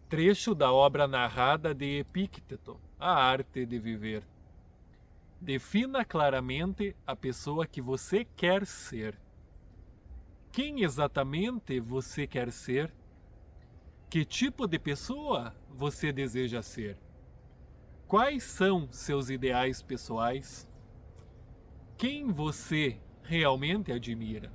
Trecho da obra narrada de Epícteto, A Arte de Viver. Defina claramente a pessoa que você quer ser. Quem exatamente você quer ser? Que tipo de pessoa você deseja ser? Quais são seus ideais pessoais? Quem você realmente admira?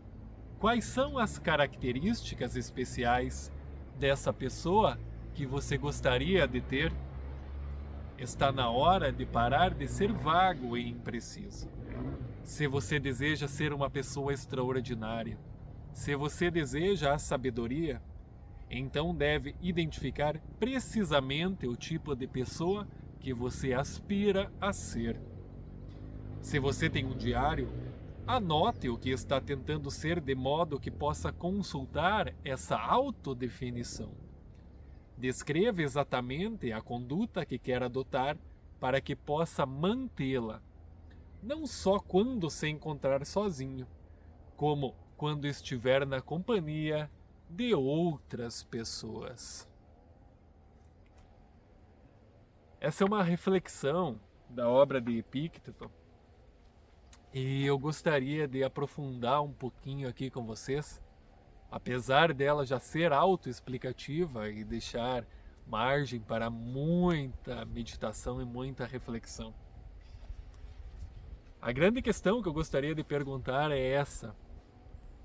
Quais são as características especiais dessa pessoa que você gostaria de ter? Está na hora de parar de ser vago e impreciso. Se você deseja ser uma pessoa extraordinária, se você deseja a sabedoria, então deve identificar precisamente o tipo de pessoa que você aspira a ser. Se você tem um diário, anote o que está tentando ser de modo que possa consultar essa autodefinição. Descreva exatamente a conduta que quer adotar para que possa mantê-la, não só quando se encontrar sozinho, como quando estiver na companhia de outras pessoas. Essa é uma reflexão da obra de Epícteto e eu gostaria de aprofundar um pouquinho aqui com vocês, apesar dela já ser autoexplicativa e deixar margem para muita meditação e muita reflexão. A grande questão que eu gostaria de perguntar é essa: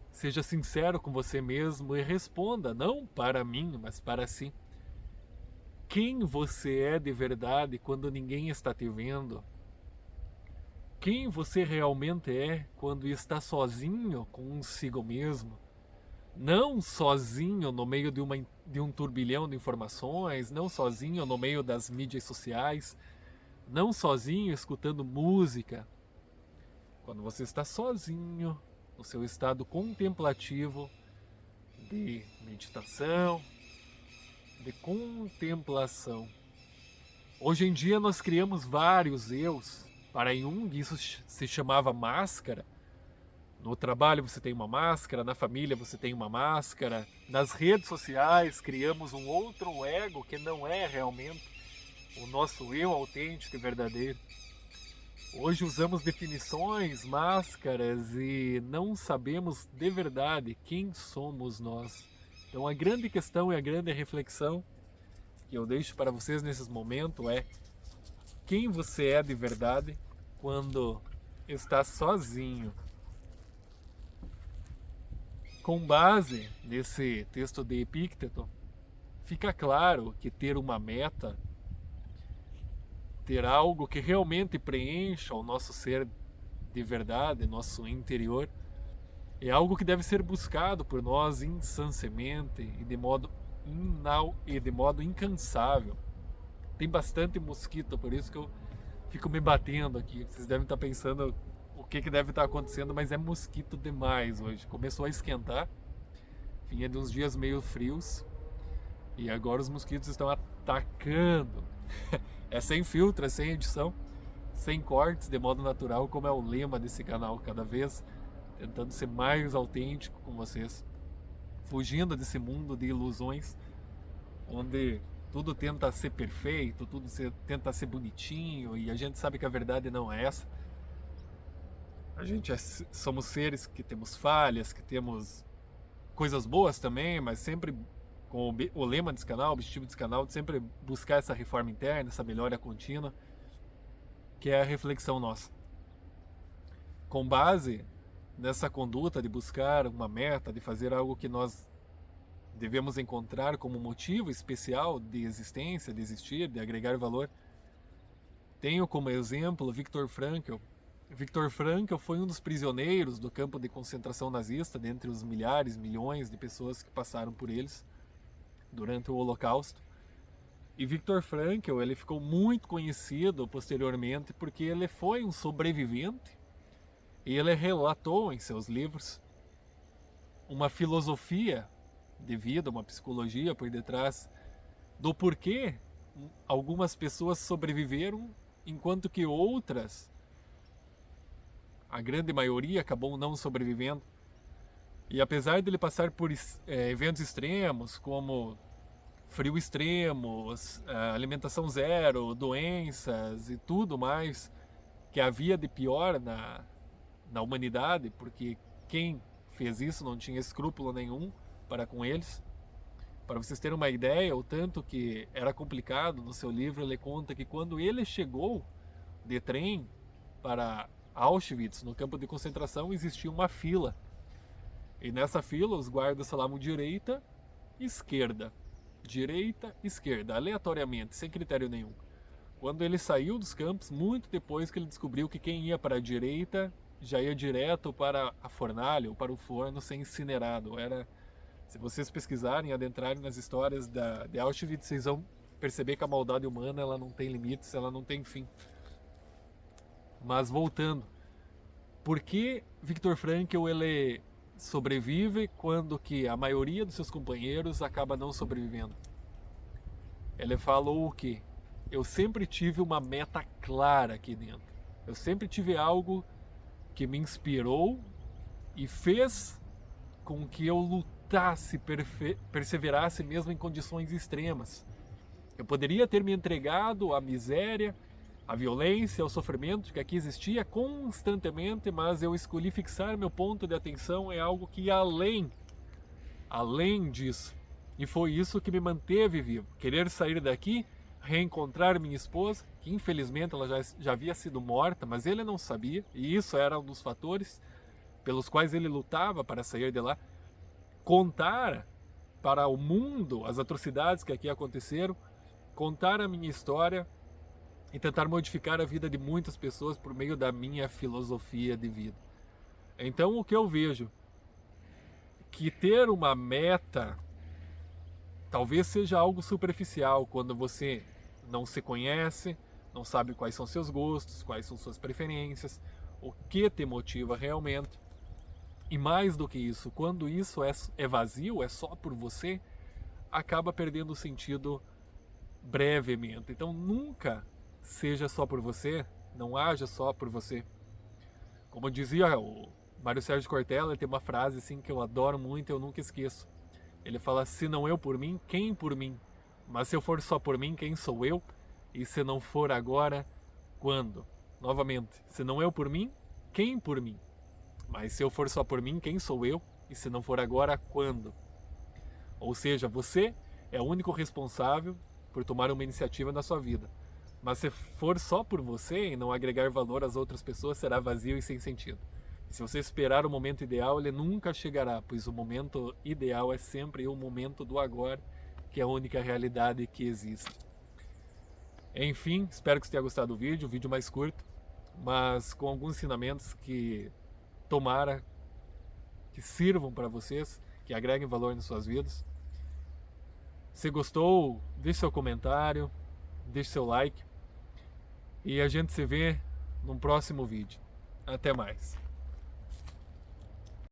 seja sincero com você mesmo e responda, não para mim, mas para si. Quem você é de verdade quando ninguém está te vendo? Quem você realmente é quando está sozinho consigo mesmo? Não sozinho no meio de um turbilhão de informações, não sozinho no meio das mídias sociais, não sozinho escutando música. Quando você está sozinho, no seu estado contemplativo, de meditação, de contemplação. Hoje em dia nós criamos vários eus. Para Jung isso se chamava máscara. No trabalho você tem uma máscara, na família você tem uma máscara, nas redes sociais criamos um outro ego que não é realmente o nosso eu autêntico e verdadeiro. Hoje usamos definições, máscaras e não sabemos de verdade quem somos nós. Então a grande questão e a grande reflexão que eu deixo para vocês nesses momentos é: quem você é de verdade quando está sozinho? Com base nesse texto de Epícteto, fica claro que ter uma meta, ter algo que realmente preencha o nosso ser de verdade, nosso interior, é algo que deve ser buscado por nós incessantemente e de modo incansável. Tem bastante mosquito, por isso que eu fico me batendo aqui. Vocês devem estar pensando o que deve estar acontecendo, mas é mosquito demais hoje. Começou a esquentar, vinha de uns dias meio frios, e agora os mosquitos estão atacando. É sem filtro, é sem edição, sem cortes, de modo natural, como é o lema desse canal, cada vez tentando ser mais autêntico com vocês, fugindo desse mundo de ilusões, onde tudo tenta ser perfeito, tenta ser bonitinho, e a gente sabe que a verdade não é essa. Somos seres que temos falhas, que temos coisas boas também, mas sempre com o lema desse canal, o objetivo desse canal, de sempre buscar essa reforma interna, essa melhora contínua, que é a reflexão nossa. Com base nessa conduta de buscar uma meta, de fazer algo que nós devemos encontrar como motivo especial de existência, de existir, de agregar valor, tenho como exemplo Viktor Frankl. Viktor Frankl foi um dos prisioneiros do campo de concentração nazista, dentre os milhares, milhões de pessoas que passaram por eles durante o Holocausto. E Viktor Frankl, ele ficou muito conhecido posteriormente porque ele foi um sobrevivente e ele relatou em seus livros uma filosofia de vida, uma psicologia por detrás do porquê algumas pessoas sobreviveram enquanto que outras, a grande maioria, acabou não sobrevivendo. E apesar dele passar por eventos extremos, como frio extremo, alimentação zero, doenças e tudo mais que havia de pior na humanidade, porque quem fez isso não tinha escrúpulo nenhum para com eles. Para vocês terem uma ideia, o tanto que era complicado, no seu livro ele conta que quando ele chegou de trem para Auschwitz, no campo de concentração, existia uma fila. E nessa fila os guardas falavam direita, esquerda, aleatoriamente, sem critério nenhum. Quando ele saiu dos campos, muito depois que ele descobriu que quem ia para a direita já ia direto para a fornalha ou para o forno ser incinerado. Se vocês pesquisarem, adentrarem nas histórias de Auschwitz, vocês vão perceber que a maldade humana ela não tem limites, ela não tem fim. Mas voltando, por que Viktor Frankl ele sobrevive quando que a maioria dos seus companheiros acaba não sobrevivendo? Ele falou o quê? Eu sempre tive uma meta clara aqui dentro. Eu sempre tive algo que me inspirou e fez com que eu lutasse, perseverasse mesmo em condições extremas. Eu poderia ter me entregado à miséria, à violência, ao sofrimento que aqui existia constantemente, mas eu escolhi fixar meu ponto de atenção em algo que ia além disso. E foi isso que me manteve vivo. Querer sair daqui, reencontrar minha esposa, que infelizmente ela já havia sido morta, mas ele não sabia, e isso era um dos fatores pelos quais ele lutava para sair de lá. Contar para o mundo as atrocidades que aqui aconteceram, contar a minha história e tentar modificar a vida de muitas pessoas por meio da minha filosofia de vida. Então o que eu vejo? Que ter uma meta talvez seja algo superficial quando você não se conhece, não sabe quais são seus gostos, quais são suas preferências, o que te motiva realmente. E mais do que isso, quando isso é vazio, é só por você, acaba perdendo o sentido brevemente. Então nunca seja só por você, não haja só por você. Como dizia o Mário Sérgio Cortella, ele tem uma frase assim que eu adoro muito e eu nunca esqueço. Ele fala, se não eu por mim, quem por mim? Mas se eu for só por mim, quem sou eu? E se não for agora, quando? Novamente, se não eu por mim, quem por mim? Mas se eu for só por mim, quem sou eu? E se não for agora, quando? Ou seja, você é o único responsável por tomar uma iniciativa na sua vida. Mas se for só por você e não agregar valor às outras pessoas, será vazio e sem sentido. Se você esperar o momento ideal, ele nunca chegará, pois o momento ideal é sempre o momento do agora, que é a única realidade que existe. Enfim, espero que você tenha gostado do vídeo mais curto, mas com alguns ensinamentos que tomara que sirvam para vocês, que agreguem valor nas suas vidas. Se gostou, deixe seu comentário, deixe seu like e a gente se vê num próximo vídeo. Até mais.